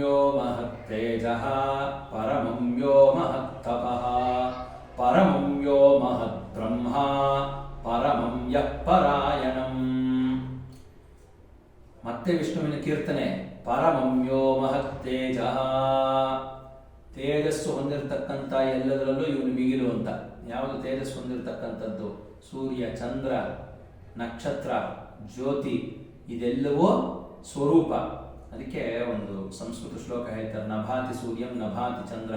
ಯೋ ಮಹತ್ತೇಜಃ ಪರಮಂ ಯೋ ಮಹತ್ತಪಃ ಪರಮಂ ಯೋ ಮಹದ್ಬ್ರಹ್ಮ ಪರಮಂ ಯಃ ಪರಾಯಣಂ. ಮತ್ತೆ ವಿಷ್ಣುವಿನ ಕೀರ್ತನೆ. ಪರಮಂ ಯೋ ಮಹತ್ತೇಜಃ, ತೇಜಸ್ಸು ಹೊಂದಿರತಕ್ಕಂಥ ಎಲ್ಲದರಲ್ಲೂ ಇವನು ಮಿಗಿಲು ಅಂತ. ಯಾವುದು ತೇಜಸ್ಸು ಹೊಂದಿರತಕ್ಕಂಥದ್ದು? ಸೂರ್ಯ, ಚಂದ್ರ, ನಕ್ಷತ್ರ, ಜ್ಯೋತಿ, ಇದೆಲ್ಲವೂ ಸ್ವರೂಪ. ಅದಕ್ಕೆ ಒಂದು ಸಂಸ್ಕೃತ ಶ್ಲೋಕ ಹೇಳ್ತಾರೆ, ನಭಾತಿ ಸೂರ್ಯಂ ನಭಾತಿ ಚಂದ್ರ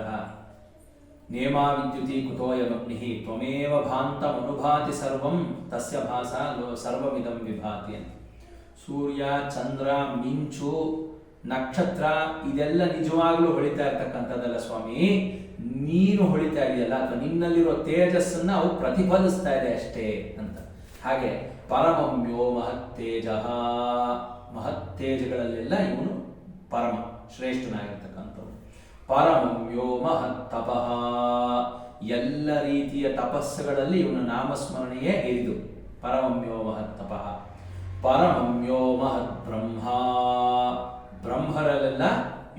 ನೇಮಾ ವಿದ್ಯುತಿ ಕುತೋಯಮಗ್ನಿ ತ್ವಮೇವ ಭಾಂತಮನುಭಾತಿ ಸರ್ವಂ ತಸ್ಯ ಭಾಸ ಸರ್ವಮಿದಂ ವಿಭಾತಿ ಅಂತ. ಸೂರ್ಯ, ಚಂದ್ರ, ಮಿಂಚು, ನಕ್ಷತ್ರ ಇದೆಲ್ಲ ನಿಜವಾಗ್ಲೂ ಹೊಳಿತಾ ಇರ್ತಕ್ಕಂಥದ್ದಲ್ಲ ಸ್ವಾಮಿ, ನೀನು ಹೊಳಿತಾ ಇದೆಯಲ್ಲ, ಅಥವಾ ನಿನ್ನಲ್ಲಿರೋ ತೇಜಸ್ಸನ್ನ ಅವು ಪ್ರತಿಫಲಿಸ್ತಾ ಇದೆ ಅಷ್ಟೇ ಅಂತ. ಹಾಗೆ ಪರಮಂ ಯೋ ಮಹತ್ತೇಜಃ, ಮಹತ್ತೇಜಗಳಲ್ಲೆಲ್ಲ ಇವನು ಪರಮ ಶ್ರೇಷ್ಠನಾಗಿರ್ತಕ್ಕಂಥವ್ರು. ಪರಮಂ ಯೋ ಮಹತ್ತಪಃ, ಎಲ್ಲ ರೀತಿಯ ತಪಸ್ಸುಗಳಲ್ಲಿ ಇವನ ನಾಮಸ್ಮರಣೆಯೇ ಹಿರಿದು. ಪರಮಂ ಯೋ ಮಹತ್ತಪಃ. ಪರಮಂ ಯೋ ಮಹದ್ಬ್ರಹ್ಮ, ಬ್ರಹ್ಮರಲ್ಲೆಲ್ಲ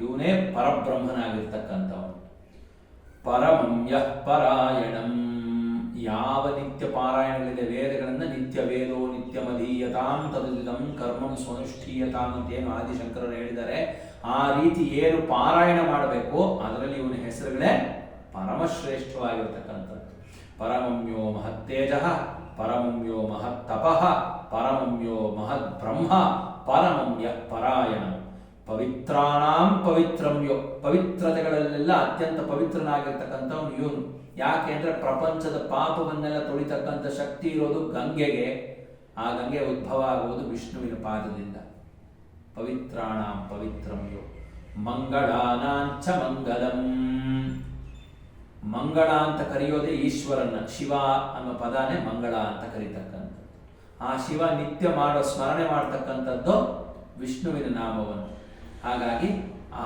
ಇವನೇ ಪರಬ್ರಹ್ಮನಾಗಿರ್ತಕ್ಕಂಥವನು. ಪರಮಂ ಯಃ ಪರಾಯಣಂ, ಯಾವ ನಿತ್ಯ ಪಾರಾಯಣಗಳಿದೆ ವೇದಗಳನ್ನ ನಿತ್ಯ ವೇದೋ ನಿತ್ಯಮಧೀಯತಾಂ ತದುದಿದಂ ಕರ್ಮಂ ಸ್ವನುಷ್ಠೀಯತಾಂ ಅಂತೇನು ಆದಿಶಂಕರರು ಹೇಳಿದ್ದಾರೆ, ಆ ರೀತಿ ಏನು ಪಾರಾಯಣ ಮಾಡಬೇಕು ಅದರಲ್ಲಿ ಇವನ ಹೆಸರುಗಳೇ ಪರಮಶ್ರೇಷ್ಠವಾಗಿರ್ತಕ್ಕಂಥದ್ದು. ಪರಮಂ ಯೋ ಮಹತ್ತೇಜಃ ಪರಮಂ ಯೋ ಮಹತ್ತಪಃ ಪರಮಂ ಯೋ ಮಹದ್ಬ್ರಹ್ಮ ಪರಮಂ ಯಃ ಪರಾಯಣಂ. ಪವಿತ್ರಾಣಾಂ ಪವಿತ್ರಂ ಯೋ, ಪವಿತ್ರತೆಗಳಲ್ಲೆಲ್ಲ ಅತ್ಯಂತ ಪವಿತ್ರನಾಗಿರ್ತಕ್ಕಂಥವನು ಇವನು. ಯಾಕೆ ಅಂದ್ರೆ ಪ್ರಪಂಚದ ಪಾಪವನ್ನೆಲ್ಲ ತೊಳಿತಕ್ಕಂಥ ಶಕ್ತಿ ಇರೋದು ಗಂಗೆಗೆ, ಆ ಗಂಗೆ ಉದ್ಭವ ಆಗುವುದು ವಿಷ್ಣುವಿನ ಪಾದದಿಂದ. ಪವಿತ್ರಾಣಾಂ ಪವಿತ್ರಂ ಯೋ ಮಂಗಳಾನಾಂಚ ಮಂಗಲಂ. ಮಂಗಳ ಅಂತ ಕರೆಯೋದೇ ಈಶ್ವರನ, ಶಿವ ಅನ್ನೋ ಪದಾನೇ ಮಂಗಳ ಅಂತ ಕರೀತಕ್ಕಂಥದ್ದು. ಆ ಶಿವ ನಿತ್ಯ ಮಾಡೋ ಸ್ಮರಣೆ ಮಾಡ್ತಕ್ಕಂಥದ್ದು ವಿಷ್ಣುವಿನ ನಾಮವನ್ನು. ಹಾಗಾಗಿ ಆ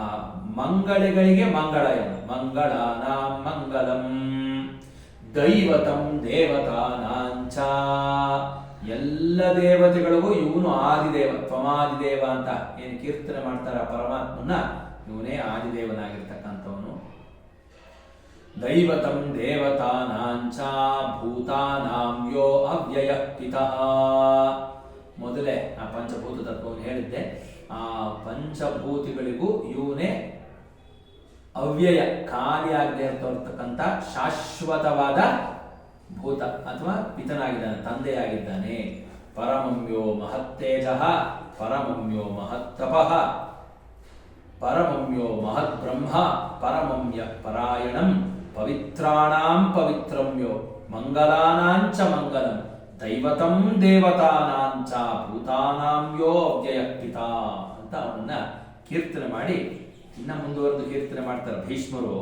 ಮಂಗಳಿಗಳಿಗೆ ಮಂಗಳ ಏನು, ಮಂಗಳಾನಾಂ ಮಂಗಲಂ. ದೈವತಂ ದೇವತಾನಾಂಚ, ಎಲ್ಲ ದೇವತೆಗಳಿಗೂ ಇವನು ಆದಿದೇವ, ತ್ವಮಾದಿದೇವ ಅಂತ ಏನು ಕೀರ್ತನೆ ಮಾಡ್ತಾರ ಪರಮಾತ್ಮನ, ಇವನೇ ಆದಿದೇವನಾಗಿರ್ತಕ್ಕಂಥವನು. ದೈವತಂ ದೇವತಾನಾಂಚ ಭೂತಾನಾಂ ಯೋ ಅವ್ಯಯಃ ಪಿತಃ. ಮೊದಲೇ ಆ ಪಂಚಭೂತ ತತ್ವವನ್ನು ಹೇಳಿದ್ದೆ. ಆ ಪಂಚಭೂತಿಗಳಿಗೂ ಇವನೇ ಅವ್ಯಯ, ಖಾಲಿಯಾಗದೆ ಇರ್ತಕ್ಕಂಥ ಶಾಶ್ವತವಾದ ಭೂತ ಅಥವಾ ಪಿತನಾಗಿದ್ದಾನೆ, ತಂದೆಯಾಗಿದ್ದಾನೆ. ಪರಮಂ ಯೋ ಮಹತ್ತೇಜಃ ಪರಮಂ ಯೋ ಮಹತ್ತಪಃ ಪರಮಂ ಯೋ ಮಹದ್ಬ್ರಹ್ಮ ಪರಮಂ ಯಃ ಪರಾಯಣಂ. ಪವಿತ್ರಾಣಾಂ ಪವಿತ್ರಂ ಯೋ ಮಂಗಲಾನಾಂಚ ಮಂಗಲಂ ದೈವತಂ ದೇವತಾನಾಂಚ ಭೂತಾನಾಂ ಯೋ ಅವ್ಯಯಃ ಪಿತಾ ಅಂತ ಅವನನ್ನ ಕೀರ್ತನೆ ಮಾಡಿ ಇನ್ನ ಮುಂದುವರೆದು ಕೀರ್ತನೆ ಮಾಡ್ತಾರೆ ಭೀಷ್ಮರು.